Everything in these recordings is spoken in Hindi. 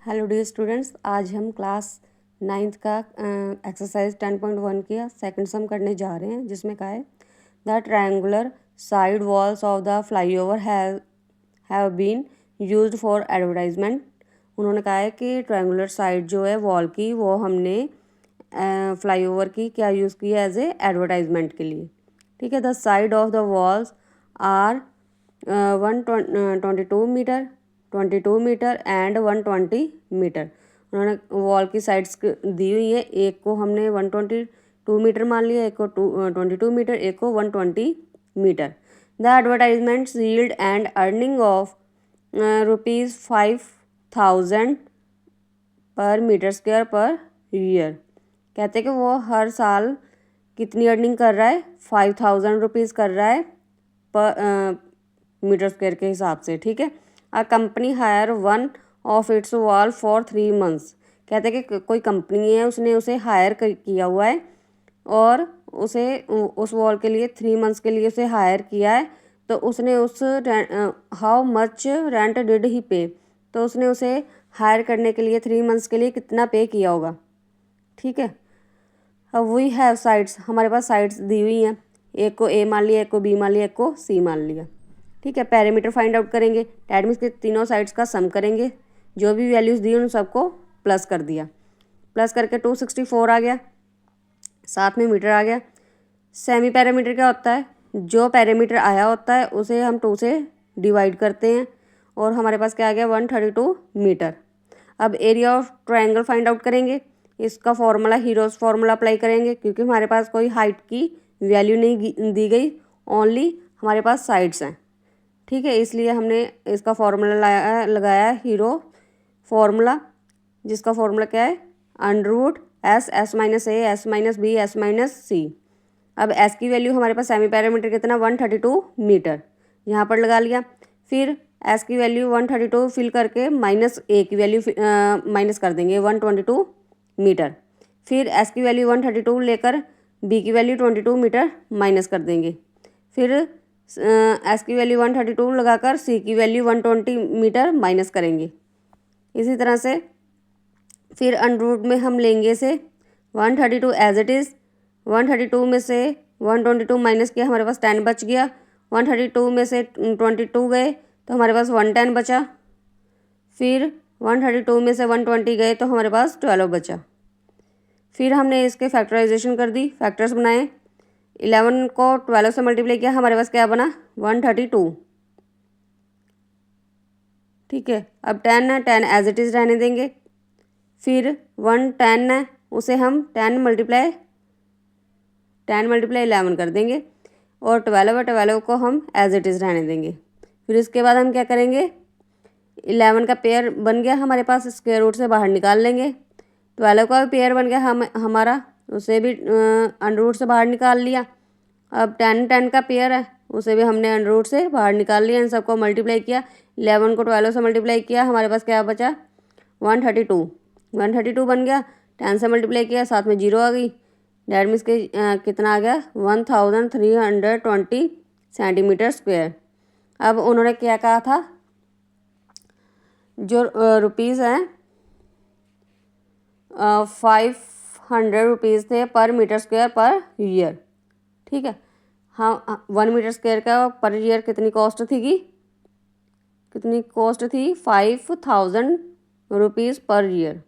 हेलो डियर स्टूडेंट्स, आज हम क्लास 9th का एक्सरसाइज 10.1 का सेकंड सम करने जा रहे हैं, जिसमें कहा है the triangular side walls of the flyover have been used for advertisement. उन्होंने कहा है कि ट्रायंगुलर साइड जो है वॉल की, वो हमने फ्लाईओवर की क्या यूज़ की है एज ए एडवर्टाइजमेंट के लिए। ठीक है, the side of the walls are 122 metre, 22 metre and 120 metre. उन्होंने वॉल की साइड्स दी हुई है, एक को हमने 122 मीटर मान लिया, एक को 22 मीटर, एक को 120 metre. The advertisements yield and earning of ₹5,000 per metre square per year. कहते हैं कि वो हर साल कितनी अर्निंग कर रहा है, 5,000 रुपीज़ कर रहा है पर मीटर स्क्वायर के हिसाब से। ठीक है, a company hire one of its wall for 3 months. कहते हैं कि कोई कंपनी है, उसने उसे हायर किया हुआ है और उसे उस वॉल के लिए 3 मंथ्स के लिए उसे हायर किया है। तो उसने उस how much rent did he पे, तो उसने उसे हायर करने के लिए 3 मंथ्स के लिए कितना पे किया होगा। ठीक है, अब वी हैव साइड्स, हमारे पास साइड्स दी हुई हैं, एक को ए मान लिया, एक को बी मान लिया, एक को सी मान लिया। ठीक है, पैरामीटर फाइंड आउट करेंगे, डैट मीन्स के तीनों साइड्स का सम करेंगे, जो भी वैल्यूज़ दी उन सबको प्लस कर दिया, प्लस करके 264 आ गया, साथ में मीटर आ गया। सेमी पैरामीटर क्या होता है, जो पैरामीटर आया होता है उसे हम 2 से डिवाइड करते हैं और हमारे पास क्या आ गया 132 मीटर। अब area of triangle find out करेंगे, इसका फॉर्मूला हीरोज फार्मूला अप्लाई करेंगे, क्योंकि हमारे पास कोई हाइट की वैल्यू नहीं दी गई, ओनली हमारे पास साइड्स हैं। ठीक है, इसलिए हमने इसका फॉर्मूला लगाया हीरो फार्मूला, जिसका फॉर्मूला क्या है under root s minus a, s minus b, s minus c. अब एस की वैल्यू हमारे पास सेमी पैरामीटर कितना 132 मीटर, यहाँ पर लगा लिया। फिर एस की वैल्यू 132 फिल करके माइनस ए की वैल्यू माइनस कर देंगे 122 मीटर। फिर एस की वैल्यू 132 लेकर बी की वैल्यू 22 मीटर माइनस कर देंगे। फिर एस की वैल्यू 132 लगाकर सी की वैल्यू 120 मीटर माइनस करेंगे। इसी तरह से फिर अंडर रूट में हम लेंगे से 132 एज इट इज़, 132 में से 122 माइनस किया, हमारे पास 10 बच गया। 132 में से 22 गए तो हमारे पास 110 बचा। फिर 132 में से 120 गए तो हमारे पास 12 बचा। फिर हमने इसके फैक्टराइजेशन कर दी, फैक्टर्स बनाए, 11 को 12 से मल्टीप्लाई किया, हमारे पास क्या बना 132। ठीक है, अब 10 है, 10 एज इट इज़ रहने देंगे। फिर 110 है, उसे हम 10 मल्टीप्लाई 11 कर देंगे और 12 है, 12 को हम एज इट इज़ रहने देंगे। फिर इसके बाद हम क्या करेंगे, 11 का पेयर बन गया हमारे पास, स्क्वायर रूट से बाहर निकाल लेंगे। 12 का भी पेयर बन गया हमारा, उसे भी अंडर रूट से बाहर निकाल लिया। अब 10 का पेयर है, उसे भी हमने अंडर रूट से बाहर निकाल लिया, इन सबको मल्टीप्लाई किया, 11 को 12 से मल्टीप्लाई किया, हमारे पास क्या बचा 132 बन गया। 10 से मल्टीप्लाई किया, साथ में 0 आ गई, डैट मीन्स के कितना आ गया 1320 सेंटीमीटर स्क्वायर। अब उन्होंने क्या कहा था, जो रुपीज़ हैं 500 रुपीज़ थे पर मीटर स्क्वायर पर ईयर। ठीक है, हाँ 1 मीटर स्क्वायर का पर ईयर कितनी कॉस्ट थी, 5,000 रुपीज़ पर ईयर।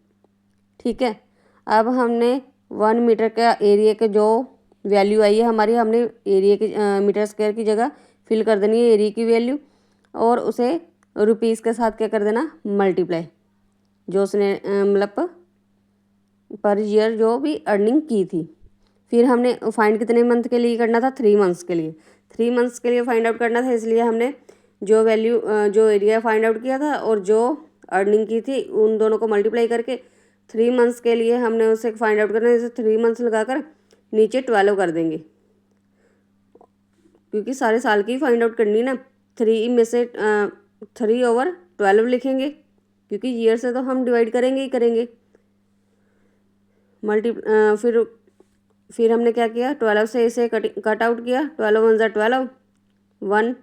ठीक है, अब हमने 1 मीटर का एरिया के जो वैल्यू आई है हमारी, हमने एरिया की मीटर स्क्वायर की जगह फिल कर देनी है एरिया की वैल्यू, और उसे रुपीज़ के साथ क्या कर देना मल्टीप्लाई, जो उसने मतलब पर ईयर जो भी अर्निंग की थी। फिर हमने फाइंड कितने मंथ के लिए करना था, 3 मंथ्स के लिए, 3 मंथ्स के लिए फाइंड आउट करना था, इसलिए हमने जो वैल्यू जो एरिया फाइंड आउट किया था और जो अर्निंग की थी उन दोनों को मल्टीप्लाई करके 3 मंथ्स के लिए हमने उसे फाइंड आउट करना है। जैसे 3 मंथ्स लगाकर नीचे 12 कर देंगे, क्योंकि सारे साल की फाइंड आउट करनी ना। 3 में से 3/12 लिखेंगे, क्योंकि ईयर से तो हम डिवाइड करेंगे ही करेंगे। फिर हमने क्या किया, 12 से इसे कट आउट किया, 12 1 12, 1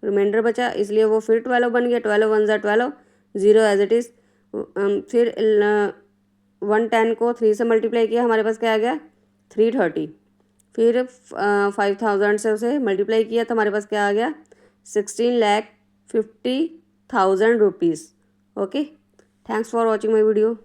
रिमाइंडर बचा, इसलिए वो फिर 12 बन गया, 12 1 12, 0 एज इट इज़, फिर 110 को 3 से मल्टीप्लाई किया, हमारे पास क्या आ गया 330। फिर 5000 से उसे मल्टीप्लाई किया तो हमारे पास क्या आ गया 16,50,000 rupees. Okay, thanks for watching my video.